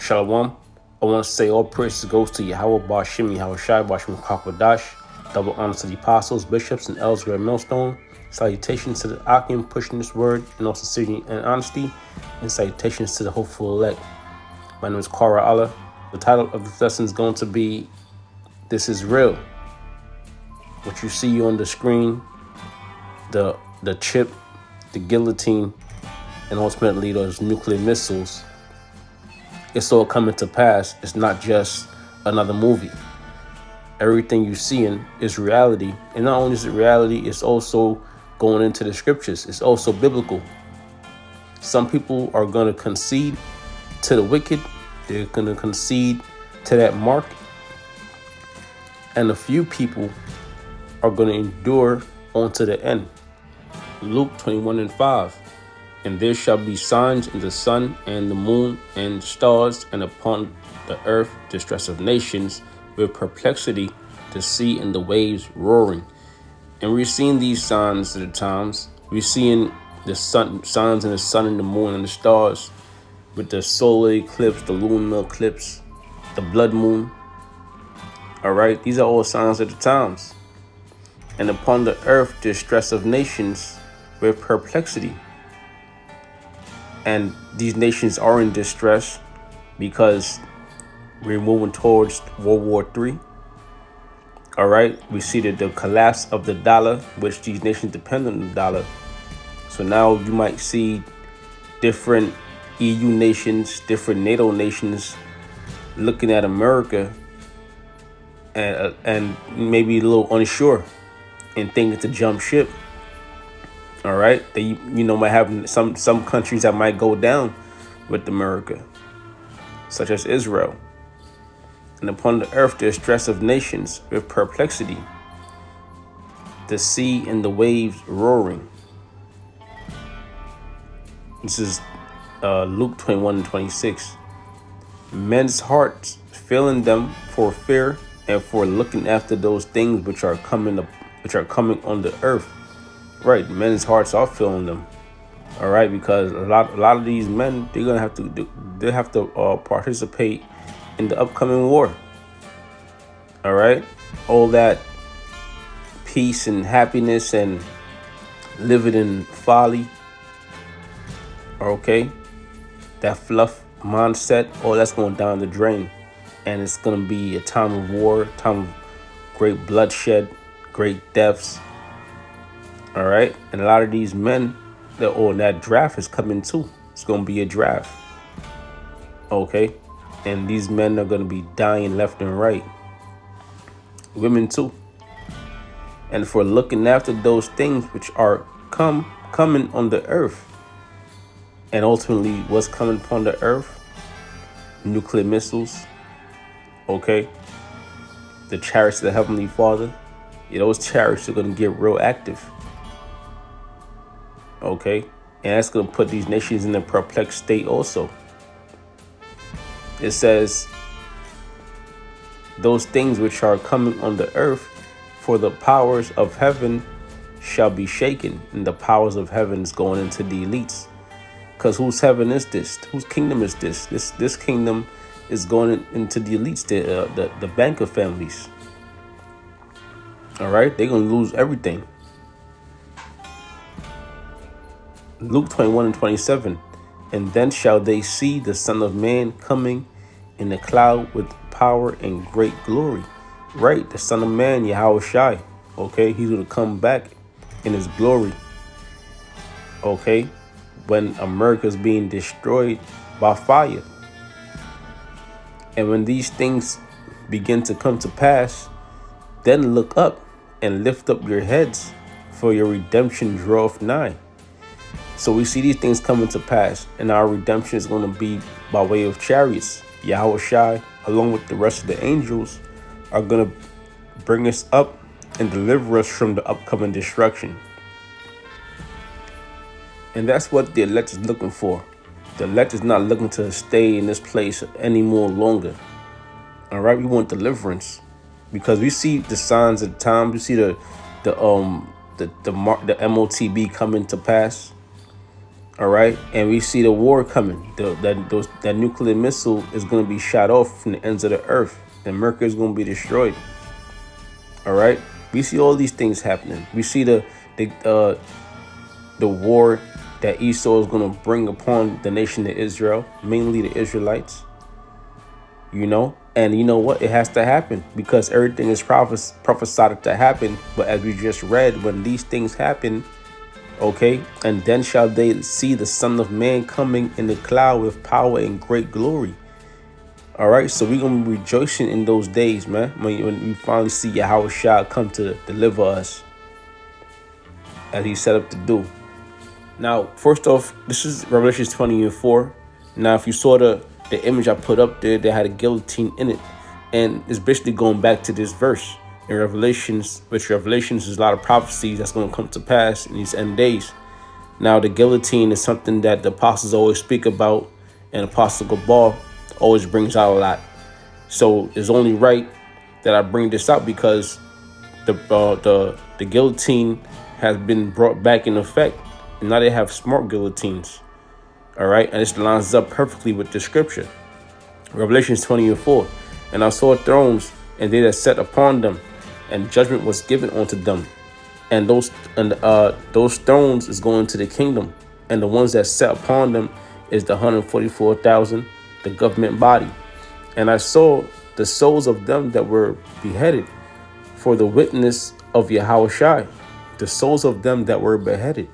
Shalom. I want to say all praise goes to Yahweh Bashim, Yahweh Shai, Bashim Kakwadash. Double honor to the apostles, bishops, and elders of Millstone. Salutations to the Akim pushing this word in all sincerity and honesty. And salutations to the hopeful elect. My name is Kwara Allah. The title of this lesson is going to be This is Real. What you see on the screen, the chip, the guillotine, and ultimately those nuclear missiles, it's all coming to pass. It's not just another movie. Everything you're seeing is reality. And not only is it reality, it's also going into the scriptures. It's also biblical. Some people are going to concede to the wicked. They're going to concede to that mark. And a few people are going to endure on to the end. Luke 21:5. And there shall be signs in the sun and the moon and stars, and upon the earth distress of nations, with perplexity, the sea and the waves roaring. And we're seeing these signs at the times. We're seeing the sun, signs in the sun and the moon and the stars, with the solar eclipse, the lunar eclipse, the blood moon. All right, these are all signs of the times. And upon the earth distress of nations, with perplexity. And these nations are in distress because we're moving towards World War III. All right. We see the collapse of the dollar, which these nations depend on the dollar. So now you might see different EU nations, different NATO nations looking at America and maybe a little unsure and thinking to jump ship. All right, they might have some countries that might go down with America, such as Israel. And upon the earth distress of nations, with perplexity, the sea and the waves roaring. This is Luke 21:26. Men's hearts filling them for fear and for looking after those things which are coming on the earth. Right, men's hearts are feeling them. All right, because a lot of these men, they're gonna have to participate in the upcoming war. All right, all that peace and happiness and living in folly. Okay, that fluff mindset, all that's going down the drain, and it's gonna be a time of war, time of great bloodshed, great deaths. All right. And a lot of these men, that draft is coming too. It's going to be a draft. Okay. And these men are going to be dying left and right. Women too. And for looking after those things which are coming on the earth. And ultimately what's coming upon the earth? Nuclear missiles. Okay. The chariots of the Heavenly Father. Yeah, those chariots are going to get real active. Okay, and that's going to put these nations in a perplexed state also. It says, those things which are coming on the earth, for the powers of heaven shall be shaken. And the powers of heaven is going into the elites. Because whose heaven is this? Whose kingdom is this? This kingdom is going into the elites, the banker families. All right, they're going to lose everything. Luke 21:27, and then shall they see the Son of Man coming in the cloud with power and great glory. Right, the Son of Man, Yahweh Shai. Okay, he's going to come back in his glory. Okay, when America's being destroyed by fire. And when these things begin to come to pass, then look up and lift up your heads, for your redemption draweth nigh. So we see these things coming to pass, and our redemption is going to be by way of chariots. Yahweh Shai, along with the rest of the angels, are going to bring us up and deliver us from the upcoming destruction. And that's what the elect is looking for. The elect is not looking to stay in this place any more longer. All right, we want deliverance, because we see the signs of the time. We see the MOTB coming to pass. All right, and we see the war coming. That nuclear missile is going to be shot off from the ends of the earth. And Mercury is going to be destroyed. All right, we see all these things happening. We see the war that Esau is going to bring upon the nation of Israel, mainly the Israelites. And you know what? It has to happen because everything is prophesied to happen. But as we just read, when these things happen, okay, and then shall they see the Son of Man coming in the cloud with power and great glory. All right, so we're going to be rejoicing in those days, man, when we finally see Yahweh Shah come to deliver us as he set up to do. Now, first off, this is Revelation 20:4. Now, if you saw the image I put up there, they had a guillotine in it. And it's basically going back to this verse in Revelations, which Revelations is a lot of prophecies that's going to come to pass in these end days. Now, the guillotine is something that the apostles always speak about, and Apostle Gabal always brings out a lot. So it's only right that I bring this out because the guillotine has been brought back in effect, and now they have smart guillotines. All right, and this lines up perfectly with the scripture. Revelations 20:4. And I saw thrones, and they that sat upon them, and judgment was given unto them. And those thrones is going to the kingdom, and the ones that sat upon them is the 144,000, the government body. And I saw the souls of them that were beheaded for the witness of Yahweh Shai, the souls of them that were beheaded.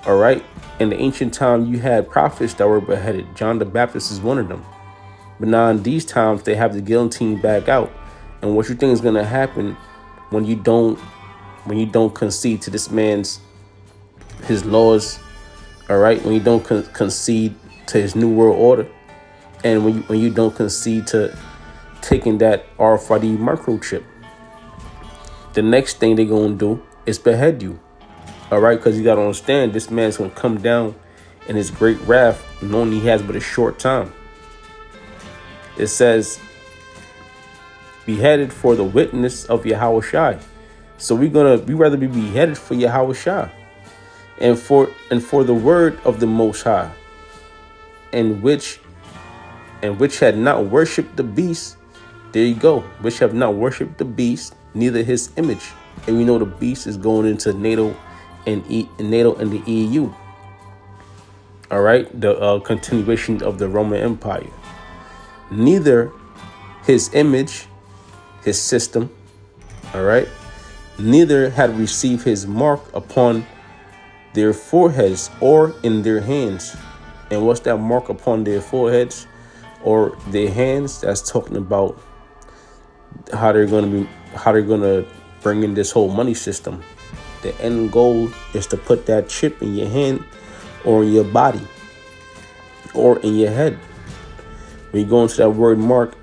All right. In the ancient time, you had prophets that were beheaded. John the Baptist is one of them. But now in these times, they have the guillotine back out. And what you think is going to happen when you don't concede to this man's his laws? All right. When you don't concede to his new world order, and when you don't concede to taking that RFID microchip, the next thing they're going to do is behead you. All right, because you got to understand, this man's going to come down in his great wrath, knowing he has but a short time. It says, beheaded for the witness of Yahweh Shai. So we rather be beheaded for Yahweh Shai, and for the word of the Most High, and which had not worshipped the beast. There you go, which have not worshipped the beast, neither his image. And we know the beast is going into NATO and the EU. All right, the continuation of the Roman Empire. Neither his image, his system, all right, neither had received his mark upon their foreheads or in their hands. And what's that mark upon their foreheads or their hands? That's talking about how they're gonna bring in this whole money system. The end goal is to put that chip in your hand or in your body or in your head. When you go into that word mark,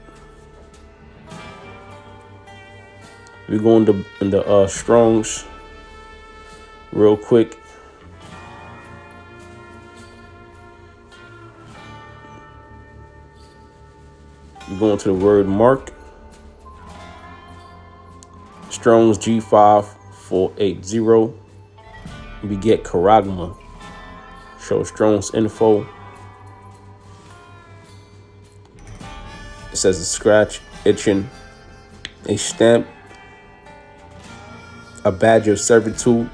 we go in the Strong's real quick. You go into the word mark. Strong's G5480. We get charagma. Show Strong's info. It says a scratch, itching, a stamp, a badge of servitude,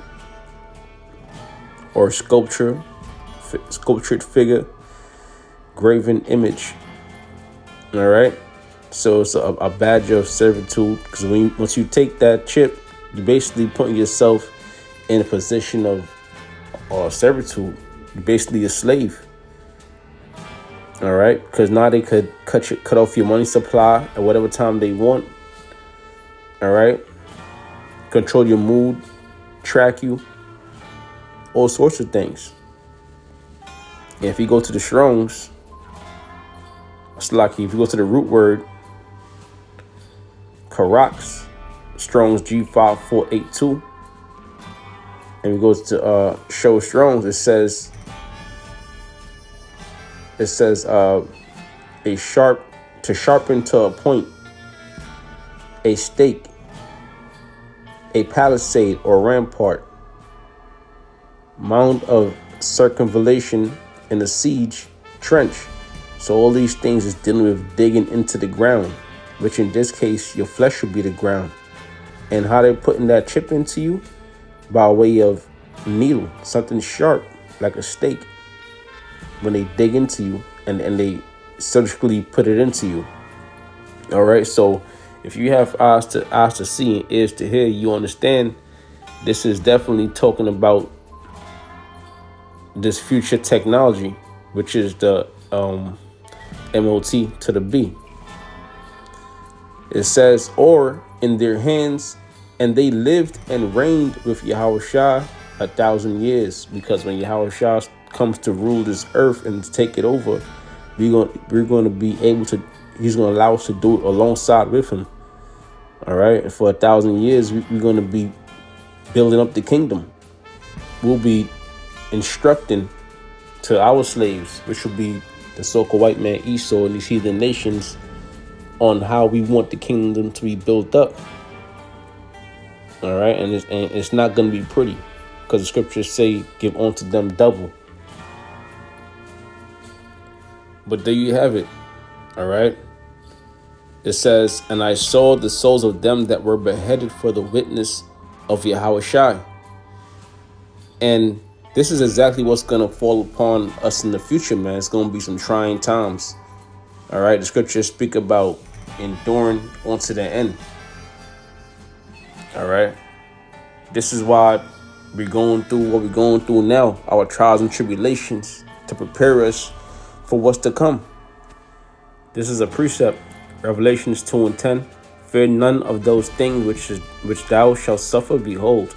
or sculptured figure, graven image. All right. So it's a badge of servitude, because once you take that chip, you're basically putting yourself in a position of servitude. You're basically a slave. All right, because now they could cut off your money supply at whatever time they want. All right, control your mood, track you, all sorts of things. And if you go to the Strong's, it's lucky. If you go to the root word, Karax, Strong's G5482, and we go to show Strong's, it says a sharp, to sharpen to a point, a stake, a palisade or rampart, mound of circumvallation and a siege trench. So all these things is dealing with digging into the ground, which in this case, your flesh will be the ground. And how they're putting that chip into you? By way of needle, something sharp, like a stake. When they dig into you and they surgically put it into you. All right, so if you have eyes to see and ears to hear, you understand this is definitely talking about this future technology, which is the MOT to the B. It says, or in their hands, and they lived and reigned with Yahushua 1,000 years. Because when Yahushua comes to rule this earth and take it over, we're going to be able to. He's going to allow us to do it alongside with him. All right, and for 1,000 years, we're going to be building up the kingdom. We'll be instructing to our slaves, which will be the so-called white man Esau and these heathen nations, on how we want the kingdom to be built up. All right, and it's not going to be pretty, because the scriptures say, "Give unto them double." But there you have it. All right. It says, "And I saw the souls of them that were beheaded for the witness of Yahushua." And this is exactly what's going to fall upon us in the future, man. It's going to be some trying times. All right. The scriptures speak about enduring onto the end. All right. This is why we're going through what we're going through now, our trials and tribulations, to prepare us for what's to come. This is a precept. Revelations 2:10. Fear none of those things which thou shalt suffer. Behold,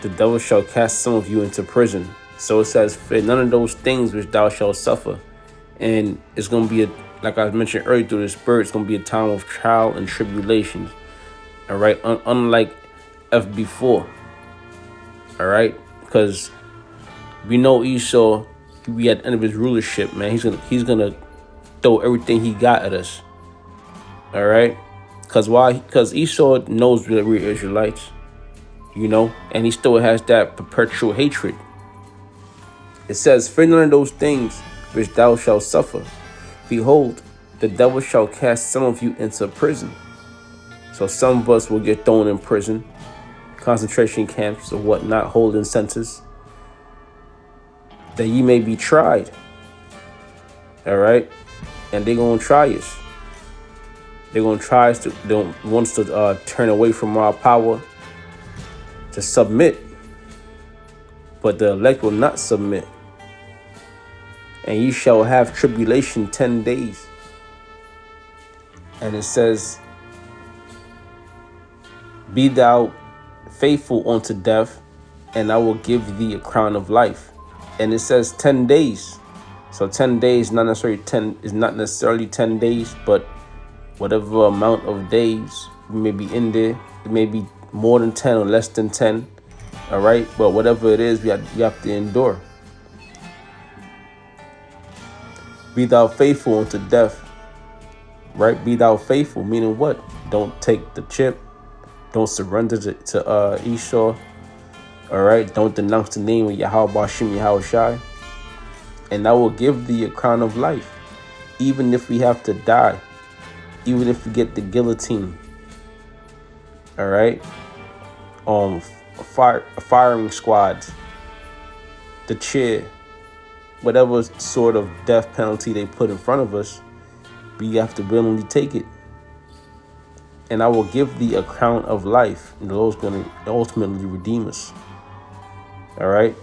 the devil shall cast some of you into prison. So it says, fear none of those things which thou shalt suffer. And it's going to be, like I mentioned earlier through the Spirit, it's going to be a time of trial and tribulations. All right. Unlike before. All right. Because we know Esau, we at the end of his rulership, man. He's gonna throw everything he got at us. All right. Because why? Because Esau knows that we're Israelites, you know, and he still has that perpetual hatred. It says, fear none of those things which thou shalt suffer. Behold, the devil shall cast some of you into prison. So some of us will get thrown in prison, concentration camps or whatnot, holding centers, that ye may be tried. All right. And they're going to try us. They're going to try us to, they want us to turn away from our power, to submit. But the elect will not submit. And ye shall have tribulation 10 days. And it says, be thou faithful unto death, and I will give thee a crown of life. And it says 10 days. So 10 days, not necessarily 10 days, but whatever amount of days we may be in there. It may be more than 10 or less than 10. All right. But whatever it is, you have to endure. Be thou faithful unto death. Right. Be thou faithful, meaning what? Don't take the chip. Don't surrender to Esau. All right. Don't denounce the name of Yahweh Bashim Yahushai. And I will give thee a crown of life, even if we have to die, even if we get the guillotine. All right. Firing squads, the chair, whatever sort of death penalty they put in front of us, we have to willingly take it. And I will give thee a crown of life. And the Lord's going to ultimately redeem us. All right.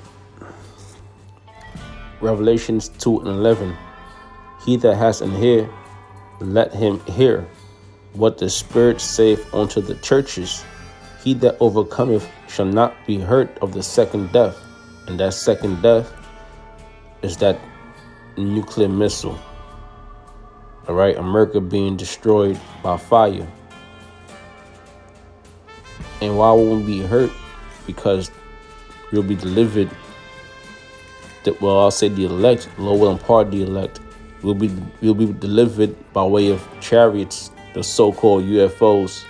Revelations 2:11. He that has an ear, let him hear what the Spirit saith unto the churches. He that overcometh shall not be hurt of the second death. And that second death is that nuclear missile. All right. America being destroyed by fire. And why won't we be hurt? Because we'll be delivered. Well, I'll say the elect, Lord will impart the elect. We'll be delivered by way of chariots, the so-called UFOs.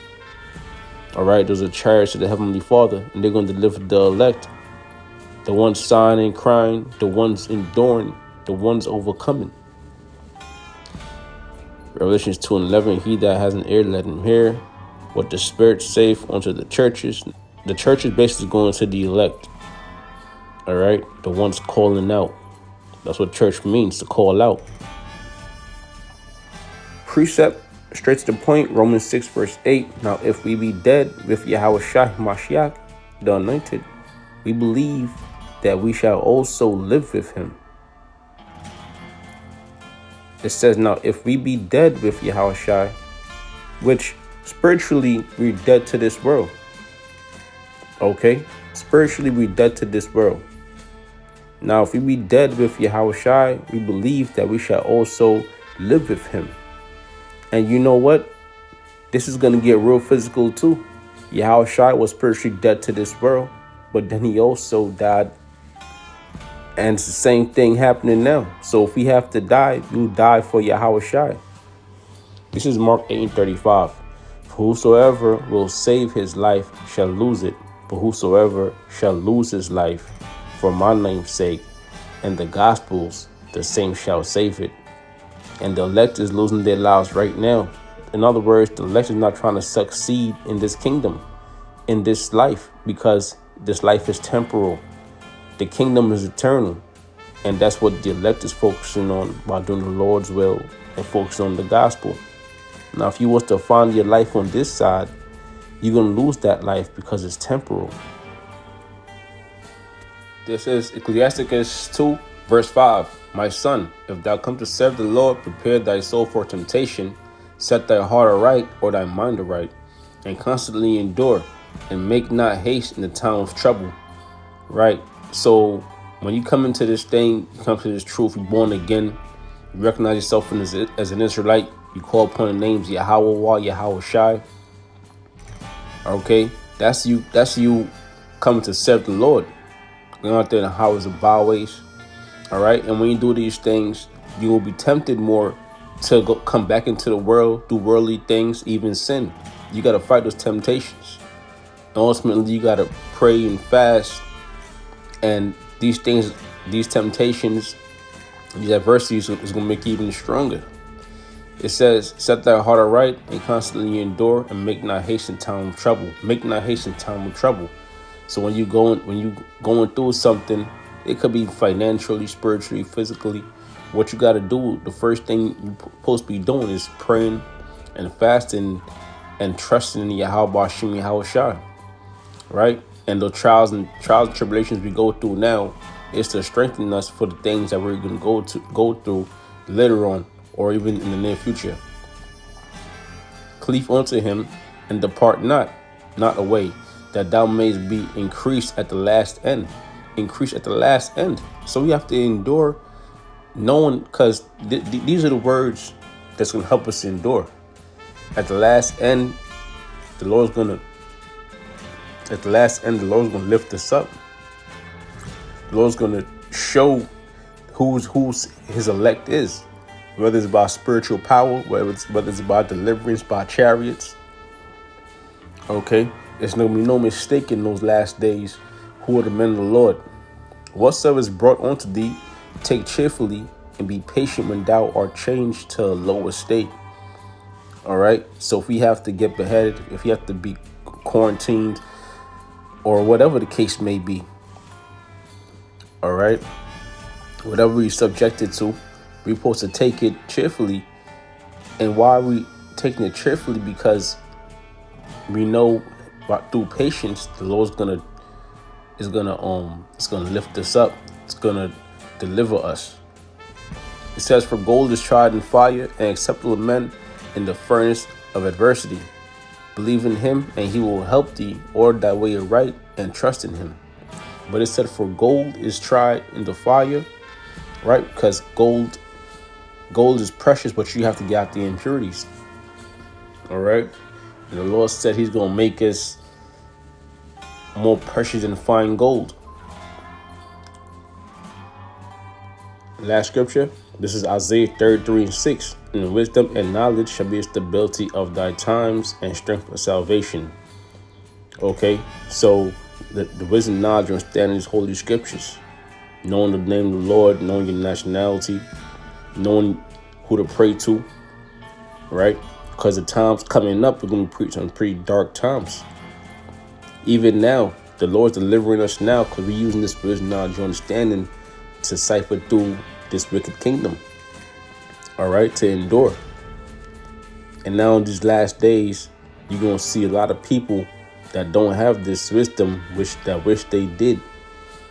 All right, those are chariots of the Heavenly Father, and they're going to deliver the elect. the ones sighing and crying, the ones enduring, the ones overcoming. Revelations 2:11, he that has an ear, let him hear what the Spirit saith unto the churches. The church is basically going to the elect. All right, the ones calling out. That's what church means, to call out. Precept, straight to the point, Romans 6 verse 8. Now if we be dead with Yahushua Mashiach, the anointed, we believe that we shall also live with him. It says, now if we be dead with Yahushua, which spiritually we're dead to this world. Okay? Spiritually we're dead to this world. Now if we be dead with Yahushua, we believe that we shall also live with him. And you know what? This is going to get real physical too. Yahushua was spiritually dead to this world, but then he also died. And it's the same thing happening now. So if we have to die, you die for Yahushua. This is Mark 8:35. For whosoever will save his life shall lose it, but whosoever shall lose his life for my name's sake and the gospel's, the same shall save it. And the elect is losing their lives right now. In other words, the elect is not trying to succeed in this kingdom, in this life, because this life is temporal. The kingdom is eternal. And that's what the elect is focusing on by doing the Lord's will and focusing on the gospel. Now, if you was to find your life on this side, you're going to lose that life because it's temporal. This is Ecclesiasticus 2, verse 5. My son, if thou come to serve the Lord, prepare thy soul for temptation, set thy heart aright or thy mind aright, and constantly endure, and make not haste in the time of trouble. Right? So when you come into this thing, you come to this truth, you're born again, you recognize yourself as an Israelite, you call upon the names Yahweh, Yahushua. Okay? That's you coming to serve the Lord. Going out there in the highways and byways. All right. And when you do these things, you will be tempted more to come back into the world, do worldly things, even sin. You got to fight those temptations. And ultimately, you got to pray and fast. And these things, these temptations, these adversities is going to make you even stronger. It says, set thy heart aright and constantly endure and make not haste in time of trouble. Make not haste in time of trouble. So when you going through something, it could be financially, spiritually, physically. What you got to do, the first thing you're supposed to be doing is praying and fasting and trusting in Yahweh Shem Yahushua, right? And the trials and tribulations we go through now is to strengthen us for the things that we're going to go through later on or even in the near future. Cleave unto him and depart not away, that thou mayest be increased at the last end. Increase at the last end. So we have to endure, knowing, because these are the words that's going to help us endure. At the last end, the Lord's going to lift us up. The Lord's going to show who's his elect is, whether it's by spiritual power, whether it's by deliverance, by chariots. Okay, there's going to be no mistake in those last days who are the men of the Lord. Whatsoever is brought unto thee, take cheerfully and be patient when thou art changed to a lower state. All right. So if we have to get beheaded, if we have to be quarantined, or whatever the case may be, all right, whatever we're subjected to, we're supposed to take it cheerfully. And why are we taking it cheerfully? Because we know through patience, the Lord's it's gonna lift us up. It's gonna deliver us. It says, for gold is tried in fire and acceptable of men in the furnace of adversity. Believe in him and he will help thee, order thy way aright, and trust in him. But it said, for gold is tried in the fire, right? Because gold is precious, but you have to get out the impurities. All right. And the Lord said he's gonna make us more precious than fine gold. Last scripture. This is Isaiah 33:6. In wisdom and knowledge shall be a stability of thy times and strength of salvation. Okay, so the wisdom, knowledge, and understanding these holy scriptures. Knowing the name of the Lord, knowing your nationality, knowing who to pray to, right? Because the times coming up, we're going to preach on pretty dark times. Even now, the Lord's delivering us now because we're using this wisdom, knowledge, and understanding to cipher through this wicked kingdom, all right, to endure. And now in these last days, you're going to see a lot of people that don't have this wisdom, wish they did.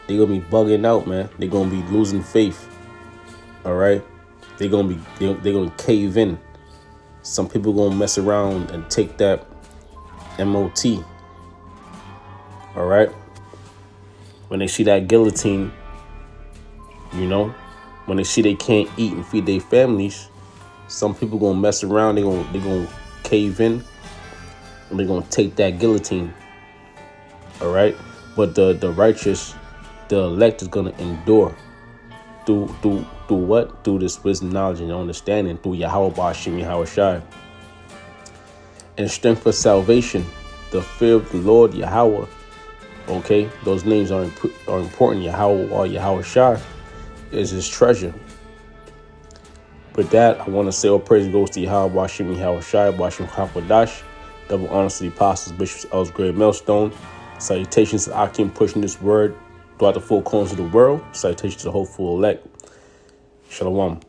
They're going to be bugging out, man. They're going to be losing faith, all right? They're going to cave in. Some people going to mess around and take that MOT, all right? When they see that guillotine, you know, when they see they can't eat and feed their families, some people gonna mess around. They're gonna cave in, and they're gonna take that guillotine. All right, but the righteous, the elect, is gonna endure through what? Through this wisdom, knowledge, and understanding, through Yahweh Bashim Yahweh Shai, and strength for salvation, the fear of the Lord Yahweh. Okay, those names are important. Yahweh or Yahweh Shai is his treasure. With that, I want to say all praise goes to Yahweh Bashim Yahweh Shai, Bashim Kakwadash. Double honors to the apostles, bishops, elders, great millstone. Salutations to Akim pushing this word throughout the four corners of the world. Salutations to the hopeful elect. Shalom.